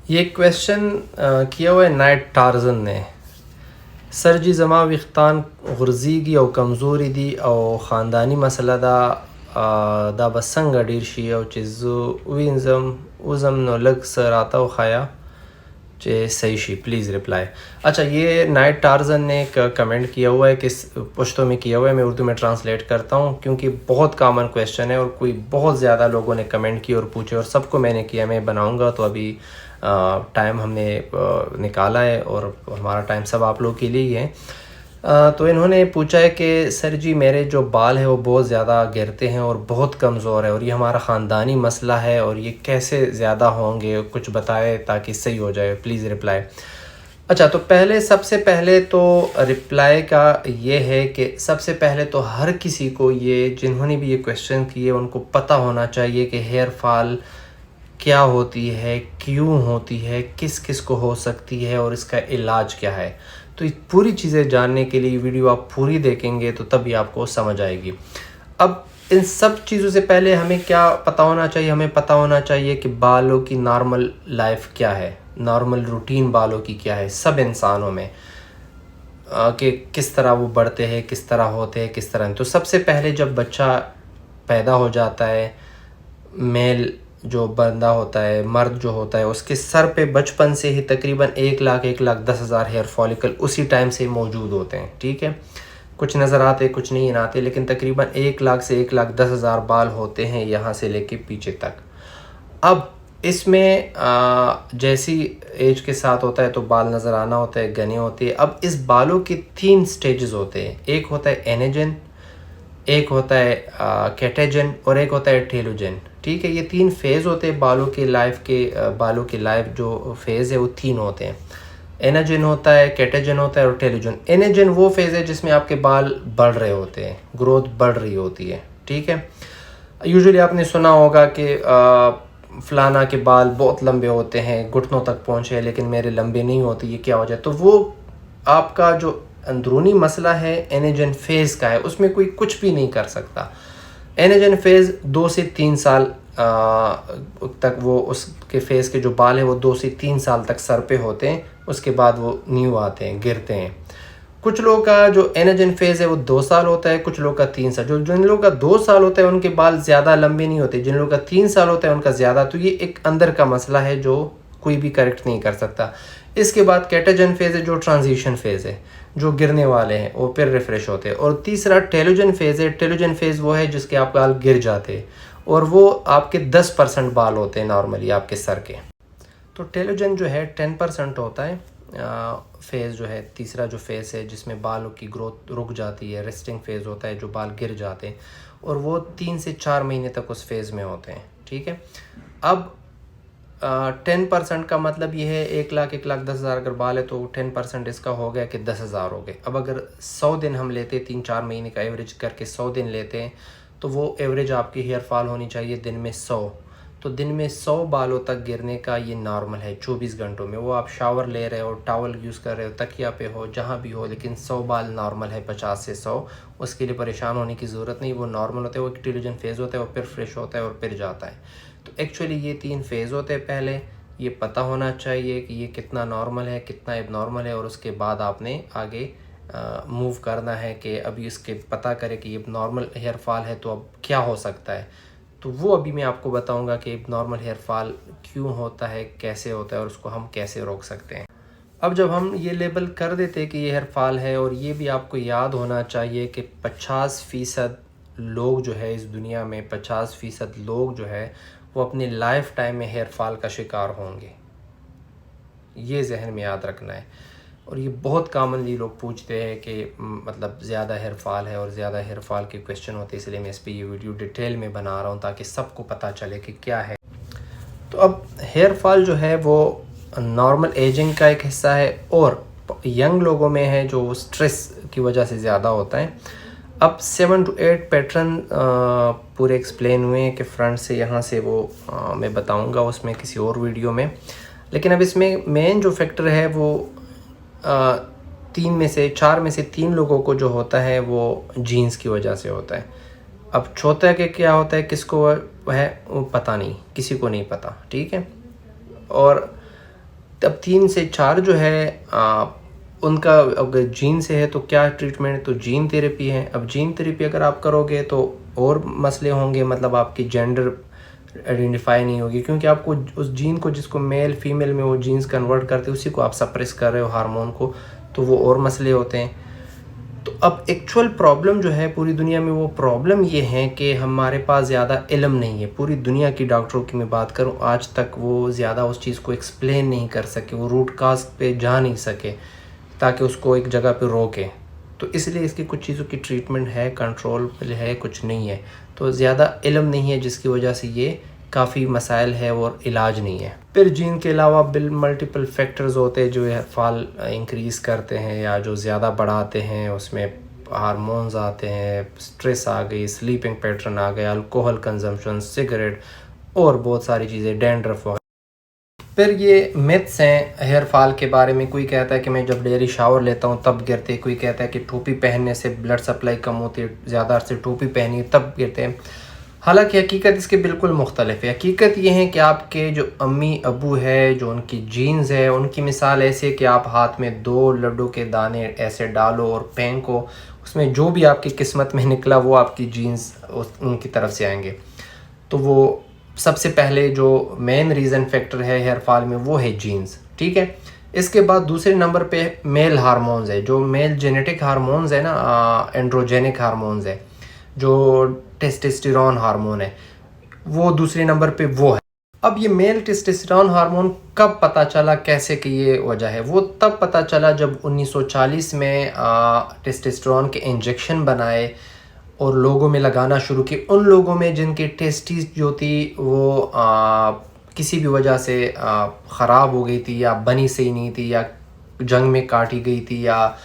ये क्वेश्चन किया हुआ है नाइट टार्जन ने। सर जी ज़मा विख्तान गुर्जीगी और कमज़ोरी दी और ख़ानदानी मसला दा बसंग डीर शी और चिज़ो विंज़म उज़म नो लग सर आता हो खाया चे सही शी प्लीज़ रिप्लाई। अच्छा, ये नाइट टार्जन ने एक कमेंट किया हुआ है, किस पश्तो में किया हुआ है, मैं उर्दू में ट्रांसलेट करता हूँ क्योंकि बहुत कॉमन क्वेश्चन है और कोई बहुत ज़्यादा लोगों ने कमेंट किए और पूछे और सबको मैंने किया। मैं बनाऊँगा तो अभी टाइम हमने निकाला है और हमारा टाइम सब आप लोग के लिए ही है। तो इन्होंने पूछा है कि सर जी मेरे जो बाल है वो बहुत ज़्यादा गिरते हैं और बहुत कमज़ोर है और ये हमारा ख़ानदानी मसला है और ये कैसे ज़्यादा होंगे, कुछ बताए ताकि सही हो जाए, प्लीज़ रिप्लाई। अच्छा, तो सबसे पहले तो रिप्लाई का ये है कि सबसे पहले तो हर किसी को, ये जिन्होंने भी ये क्वेश्चन किए उनको पता होना चाहिए कि हेयर फॉल क्या होती है, क्यों होती है, किस किस को हो सकती है और इसका इलाज क्या है। तो ये पूरी चीज़ें जानने के लिए वीडियो आप पूरी देखेंगे तो तभी आपको समझ आएगी। अब इन सब चीज़ों से पहले हमें क्या पता होना चाहिए? हमें पता होना चाहिए कि बालों की नॉर्मल लाइफ क्या है, नॉर्मल रूटीन बालों की क्या है सब इंसानों में, कि किस तरह वो बढ़ते हैं, किस तरह होते हैं, किस तरह। तो सबसे पहले जब बच्चा पैदा हो जाता है, मेल जो बंदा होता है, मर्द जो होता है, उसके सर पे बचपन से ही तकरीबन 1,10,000 हेयर फॉलिकल उसी टाइम से मौजूद होते हैं। ठीक है, कुछ नज़र आते कुछ नहीं आते, लेकिन तकरीबन 1,00,000 से 1,10,000 बाल होते हैं यहाँ से लेके पीछे तक। अब इसमें जैसी एज के साथ होता है तो बाल नज़र आना होता है, घने होते हैं। अब इस बालों के 3 स्टेजेस होते हैं, एक होता है एनेजन, एक होता है कैटेजन और एक होता है टेलोजन। ठीक है, ये 3 फेज़ होते हैं बालों की लाइफ के। बालों की लाइफ जो फेज़ है वो 3 होते हैं, एनाजन होता है, कैटेजन होता है और टेलोजन। एनाजन वो फेज़ है जिसमें आपके बाल बढ़ रहे होते हैं, ग्रोथ बढ़ रही होती है। ठीक है, यूजुअली आपने सुना होगा कि फलाना के बाल बहुत लंबे होते हैं, घुटनों तक पहुँचे, लेकिन मेरे लंबे नहीं होते, ये क्या वजह? तो वो आपका जो अंदरूनी मसला है एनेजन फेज़ का है, उसमें कोई कुछ भी नहीं कर सकता। एनेजन फेज़ 2 से 3 साल तक वो उसके फेज़ के जो बाल है वो 2 से 3 साल तक सर पे होते हैं, उसके बाद वो न्यू आते हैं, गिरते हैं। कुछ लोगों का जो एनेजन फेज़ है वो 2 साल होता है, कुछ लोगों का 3 साल। जिन लोगों का 2 साल होता है उनके बाल ज़्यादा लंबे नहीं होते, जिन लोगों का 3 साल होता है उनका ज़्यादा। तो ये एक अंदर का मसला है जो कोई भी करेक्ट नहीं कर सकता। इसके बाद कैटेजन फेज़ है जो ट्रांजिशन फेज़ है, जो गिरने वाले हैं वो फिर रिफ़्रेश होते हैं। और तीसरा टेलोजन फेज़ है। टेलोजन फेज़ वो है जिसके आप बाल गिर जाते हैं और वो आपके 10% बाल होते हैं नॉर्मली आपके सर के। तो टेलोजन जो है 10% होता है फेज़ जो है, तीसरा जो फेज़ है जिसमें बालों की ग्रोथ रुक जाती है, रेस्टिंग फेज़ होता है, जो बाल गिर जाते हैं और वो 3 से 4 महीने तक उस फेज़ में होते हैं। ठीक है, अब 10% का मतलब ये है 1,10,000 अगर बाल है तो 10% इसका हो गया कि 10,000 हो गए। अब अगर 100 दिन हम लेते, 3-4 महीने का एवरेज करके 100 दिन लेते हैं तो वो एवरेज आपकी हेयर फॉल होनी चाहिए दिन में 100। तो दिन में 100 बालों तक गिरने का ये नॉर्मल है 24 घंटों में। वो आप शावर ले रहे हो, टॉवल यूज़ कर रहे हो, तकिया पे हो, जहाँ भी हो, लेकिन 100 बाल नॉर्मल है, 50 से 100। उसके लिए परेशान होने की ज़रूरत नहीं, वो नॉर्मल होता है। वो एक टेलोजन फेज़ होता है, वो फिर फ्रेश होता है और फिर जाता है। तो एक्चुअली ये 3 फेज़ होते हैं। पहले ये पता होना चाहिए कि ये कितना नॉर्मल है, कितना एबनॉर्मल है और उसके बाद आपने आगे मूव करना है कि अभी इसके पता करें कि ये नॉर्मल हेयर फॉल है तो अब क्या हो सकता है। तो वो अभी मैं आपको बताऊंगा कि नॉर्मल हेयर फॉल क्यों होता है, कैसे होता है और उसको हम कैसे रोक सकते हैं। अब जब हम ये लेबल कर देते हैं कि ये हेयर फॉल है, और ये भी आपको याद होना चाहिए कि 50% लोग जो है इस दुनिया में, 50% लोग जो है वो अपनी लाइफ टाइम में हेयर फॉल का शिकार होंगे। ये जहन में याद रखना है। और ये बहुत कॉमनली लोग पूछते हैं कि मतलब ज़्यादा हेयर फॉल है और ज़्यादा हेयर फॉल के क्वेश्चन होते हैं, इसलिए मैं इस पर ये वीडियो डिटेल में बना रहा हूँ ताकि सबको पता चले कि क्या है। तो अब हेयर फॉल जो है वो नॉर्मल एजिंग का एक हिस्सा है और यंग लोगों में है जो स्ट्रेस की वजह से ज़्यादा होता है। अब 7 to 8 पैटर्न पूरे एक्सप्लेन हुए हैं कि फ्रंट से यहाँ से वो मैं बताऊँगा उसमें किसी और वीडियो में। लेकिन अब इसमें मेन जो फैक्टर है वो 4 में से 3 लोगों को जो होता है वो जीन्स की वजह से होता है। अब छोटा के क्या होता है, किसको है वो पता नहीं, किसी को नहीं पता। ठीक है, और अब 3 से 4 जो है उनका अगर जीन से है तो क्या ट्रीटमेंट है, तो जीन थेरेपी है। अब जीन थेरेपी अगर आप करोगे तो और मसले होंगे, मतलब आपकी जेंडर आइडेंटिफाई नहीं होगी, क्योंकि आपको उस जीन को जिसको मेल फीमेल में वो जीन्स कन्वर्ट करते हैं उसी को आप सप्रेस कर रहे हो हार्मोन को, तो वो और मसले होते हैं। तो अब एक्चुअल प्रॉब्लम जो है पूरी दुनिया में, वो प्रॉब्लम ये है कि हमारे पास ज़्यादा इल्म नहीं है। पूरी दुनिया की डॉक्टरों की मैं बात करूं, आज तक वो ज़्यादा उस चीज़ को एक्सप्लेन नहीं कर सके, वो रूट काज पे जा नहीं सके ताकि उसको एक जगह पे रोके। तो इसलिए इसकी कुछ चीज़ों की ट्रीटमेंट है, कंट्रोल है, कुछ नहीं है। तो ज़्यादा इल्म नहीं है जिसकी वजह से ये काफ़ी मसाइल है और इलाज नहीं है। फिर जीन के अलावा बिल मल्टीपल फैक्टर्स होते हैं जो फॉल इंक्रीज़ करते हैं या जो ज़्यादा बढ़ाते हैं। उसमें हार्मोन्स आते हैं, स्ट्रेस आ गई, स्लीपिंग पैटर्न आ गया, अल्कोहल कंजम्पशन, सिगरेट और बहुत सारी चीज़ें, डैंड्रफ वगैरह। फिर ये मिथ्स हैं हेयर फॉल के बारे में। कोई कहता है कि मैं जब डेली शावर लेता हूँ तब गिरते, कोई कहता है कि टोपी पहनने से ब्लड सप्लाई कम होती है, ज़्यादा से टोपी पहनी तब गिरते हैं। हालांकि हकीकत इसके बिल्कुल मुख्तलिफ है। हकीकत ये है कि आपके जो अम्मी अबू है, जो उनकी जीन्स है, उनकी मिसाल ऐसे है कि आप हाथ में 2 लड्डू के दाने ऐसे डालो और फेंको, उसमें जो भी आपकी किस्मत में निकला वो आपकी जीन्स उनकी तरफ से आएंगे। तो वो सबसे पहले जो मेन रीज़न फैक्टर है हेयर फॉल में वो है जीन्स, ठीक है। इसके बाद दूसरे नंबर पे मेल हार्मोन्स है, जो मेल जेनेटिक हार्मोन्स है ना, एंड्रोजेनिक हार्मोन्स है, जो टेस्टोस्टेरोन हार्मोन है, वो दूसरे नंबर पे वो है। अब ये मेल टेस्टोस्टेरोन हार्मोन कब पता चला, कैसे कि ये वजह है, वो तब पता चला जब 1940 में टेस्टोस्टेरोन के इंजेक्शन बनाए और लोगों में लगाना शुरू किए। उन लोगों में जिनकी टेस्टिस जो थी वो किसी भी वजह से ख़राब हो गई थी, या बनी सही नहीं थी, या जंग में काटी गई थी, या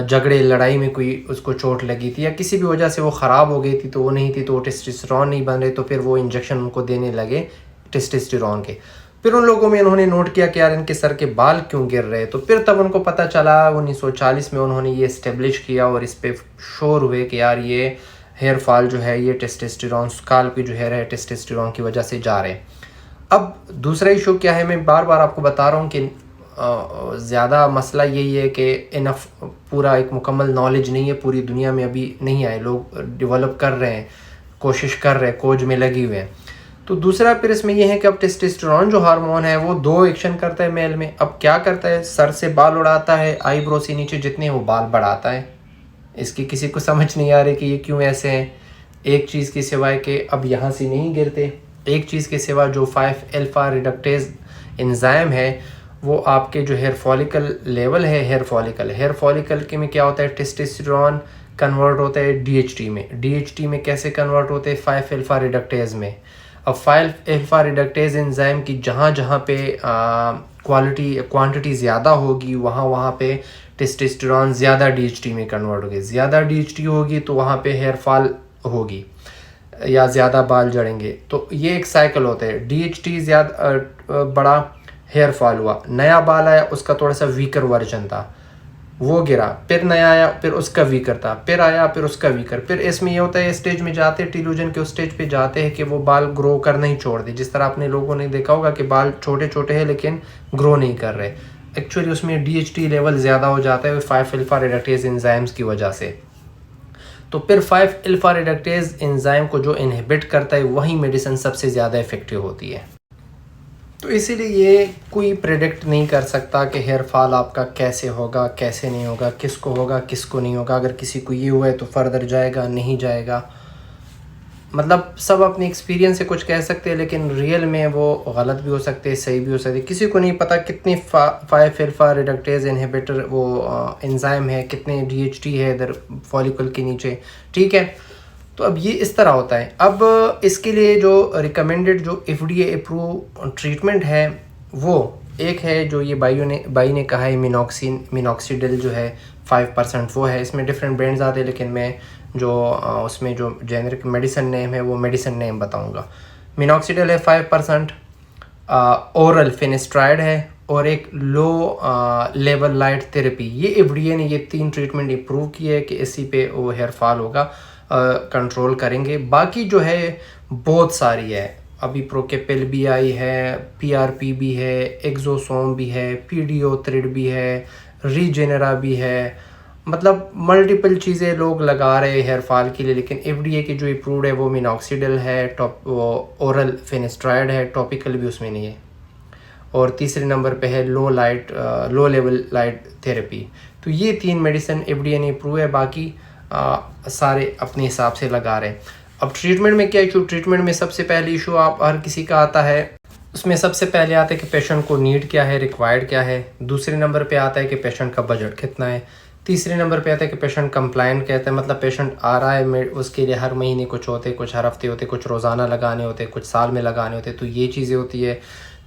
झगड़े लड़ाई में कोई उसको चोट लगी थी, या किसी भी वजह से वो ख़राब हो गई थी, तो वो नहीं थी, तो वो टेस्टोस्टेरोन नहीं बन रहे, तो फिर वो इंजेक्शन उनको देने लगे टेस्टोस्टेरोन के। फिर उन लोगों में उन्होंने नोट किया कि यार इनके सर के बाल क्यों गिर रहे, तो फिर तब उनको पता चला 1940 में उन्होंने ये इस्टेब्लिश किया और इस पे श्योर हुए कि यार ये हेयर फॉल जो है ये टेस्टोस्टेरोन, स्काल्प की जो हेयर है टेस्टोस्टेरोन की वजह से जा रहे हैं। अब दूसरा इशू क्या है, मैं बार बार आपको बता रहा हूँ कि ज़्यादा मसला यही है कि इनफ पूरा एक मुकम्मल नॉलेज नहीं है, पूरी दुनिया में अभी नहीं आए, लोग डेवलप कर रहे हैं, कोशिश कर रहे हैं, खोज में लगी हुए हैं। तो दूसरा फिर इसमें यह है कि अब टेस्टोस्टेरोन जो हार्मोन है वो 2 एक्शन करता है मेल में। अब क्या करता है, सर से बाल उड़ाता है, आईब्रो से नीचे जितने वो बाल बढ़ाता है। इसकी किसी को समझ नहीं आ रही कि ये क्यों ऐसे हैं। एक चीज़ के सिवाय कि अब यहाँ से नहीं गिरते, एक चीज़ के सिवा जो 5 अल्फा रिडक्टेज एंजाइम है वो आपके जो हेयर फॉलिकल लेवल है, हेयर फॉलिकल के में क्या होता है, टेस्टोस्टेरोन कन्वर्ट होता है डीएचटी में। डीएचटी में कैसे कन्वर्ट होते हैं, 5 अल्फा रिडक्टेज में। अब 5 अल्फा रिडक्टेज एंजाइम की जहाँ जहाँ पे क्वांटिटी ज़्यादा होगी वहाँ पे टेस्टोस्टेरोन ज़्यादा डीएचटी में कन्वर्ट होगी। ज़्यादा डीएचटी होगी तो वहाँ पे हेयर फॉल होगी या ज़्यादा बाल झड़ेंगे। तो ये एक साइकिल होता है, डीएचटी ज़्यादा बड़ा, हेयर फॉल हुआ, नया बाल आया, उसका थोड़ा सा वीकर वर्जन था, वो गिरा, फिर नया आया, फिर उसका वीकर था, फिर आया, फिर उसका वीकर। फिर इसमें ये होता है स्टेज में जाते हैं, टिल्यूजन के उस स्टेज पे जाते हैं कि वो बाल ग्रो करना ही छोड़ दे। जिस तरह आपने लोगों ने देखा होगा कि बाल छोटे छोटे हैं लेकिन ग्रो नहीं कर रहे, एक्चुअली उसमें डीएचटी लेवल ज़्यादा हो जाता है 5 अल्फा रिडक्टेज एंजाइम्स की वजह से। तो फिर 5 अल्फा रिडक्टेज एंजाइम को जो इनहिबिट करता है वही मेडिसिन सबसे ज़्यादा इफेक्टिव होती है। तो इसीलिए ये कोई प्रेडिक्ट नहीं कर सकता कि हेयर फॉल आपका कैसे होगा, कैसे नहीं होगा, किसको होगा, किसको नहीं होगा। अगर किसी को ये हुआ है तो फर्दर जाएगा, नहीं जाएगा, मतलब सब अपने एक्सपीरियंस से कुछ कह सकते हैं, लेकिन रियल में वो गलत भी हो सकते हैं, सही भी हो सकते हैं। किसी को नहीं पता कितने 5 अल्फा रिडक्टेज इनहिबिटर वो एंजाइम है, कितने डीएचटी है इधर फॉलिकल के नीचे, ठीक है। तो अब ये इस तरह होता है। अब इसके लिए जो रिकमेंडेड जो एफडीए अप्रूव ट्रीटमेंट है वो एक है जो ये बाई ने कहा है, मिनॉक्सिडिल जो है 5% वो है। इसमें डिफरेंट ब्रांड्स आते हैं लेकिन मैं जो उसमें जो जेनरिक मेडिसिन नेम है वो मेडिसिन नेम बताऊंगा। मिनॉक्सिडिल है 5%, ओरल फिनेस्ट्राइड है, और एक लो लेवल लाइट थेरेपी। ये एफडीए ने ये 3 ट्रीटमेंट अप्रूव किए है कि इसी पे वो हेयर फॉल होगा, कंट्रोल करेंगे। बाकी जो है बहुत सारी है, अभी प्रोकेपिल भी आई है, पीआरपी भी है, एक्सोसोम भी है, पीडियोथ्रिड भी है, रीजेनरा भी है। मतलब मल्टीपल चीज़ें लोग लगा रहे हैं हेयर फॉल के लिए, लेकिन एफडीए की जो अप्रूव्ड है वो मिनॉक्सिडिल है, वो ओरल फिनेस्ट्राइड है, टॉपिकल भी उसमें नहीं है। और तीसरे नंबर पे है लो लेवल लाइट थेरेपी। तो ये 3 मेडिसिन एफडीए ने अप्रूव है, बाकी सारे अपने हिसाब से लगा रहे हैं। अब ट्रीटमेंट में क्या इशू? ट्रीटमेंट में सबसे पहले इशू आप हर किसी का आता है, उसमें सबसे पहले आता है कि पेशेंट को नीड क्या है, रिक्वायर्ड क्या है। दूसरे नंबर पे आता है कि पेशेंट का बजट कितना है। तीसरे नंबर पे आता है कि पेशेंट कंप्लाइंट कहते हैं, मतलब पेशेंट आ रहा है, उसके लिए हर महीने कुछ होते, कुछ हर हफ्ते होते, कुछ रोज़ाना लगाने होते, कुछ साल में लगाने होते, तो ये चीज़ें होती है।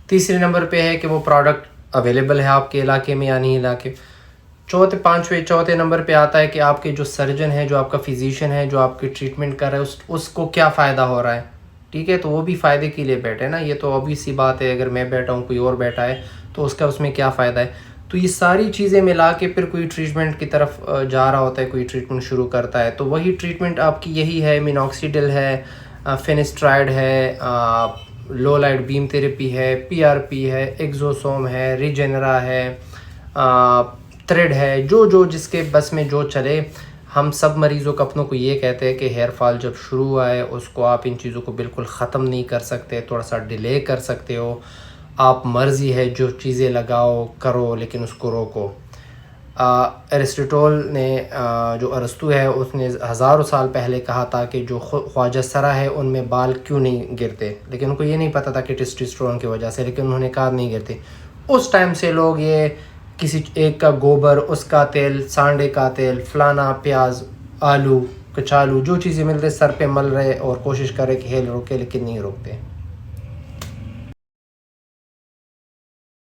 तीसरे नंबर पे है कि वो प्रोडक्ट अवेलेबल है आपके इलाके में या नहीं इलाके। चौथे नंबर पे आता है कि आपके जो सर्जन है, जो आपका फिजिशियन है, जो आपकी ट्रीटमेंट कर रहा है, उसको क्या फ़ायदा हो रहा है। ठीक है, तो वो भी फ़ायदे के लिए बैठे ना, ये तो ऑब्वियस सी बात है। अगर मैं बैठा हूँ, कोई और बैठा है, तो उसका उसमें क्या फ़ायदा है। तो ये सारी चीज़ें मिला के फिर कोई ट्रीटमेंट की तरफ जा रहा होता है, कोई ट्रीटमेंट शुरू करता है। तो वही ट्रीटमेंट आपकी यही है, मिनॉक्सिडिल है, फिनेस्ट्राइड है, लो लाइट बीम थेरेपी है, पीआरपी है, एक्सोसोम है, रीजेनरा है, थ्रेड है, जो जिसके बस में जो चले। हम सब मरीज़ों को अपनों को ये कहते हैं कि हेयर फॉल जब शुरू हुआ है उसको आप इन चीज़ों को बिल्कुल ख़त्म नहीं कर सकते, थोड़ा सा डिले कर सकते हो। आप मर्ज़ी है जो चीज़ें लगाओ करो, लेकिन उसको रोको। एरिस्टोटल ने जो अरस्तु है उसने हज़ारों साल पहले कहा था कि जो ख्वाजा सरा है उनमें बाल क्यों नहीं गिरते, लेकिन उनको ये नहीं पता था कि टेस्टोस्टेरोन की वजह से, लेकिन उन्होंने कहा नहीं गिरते। उस टाइम से लोग ये किसी एक का गोबर, उसका तेल, सांडे का तेल, फलाना, प्याज, आलू, कचालू, जो चीज़ें मिल रहे सर पे मल रहे और कोशिश करें कि हेल रोके, लेकिन नहीं रोकते।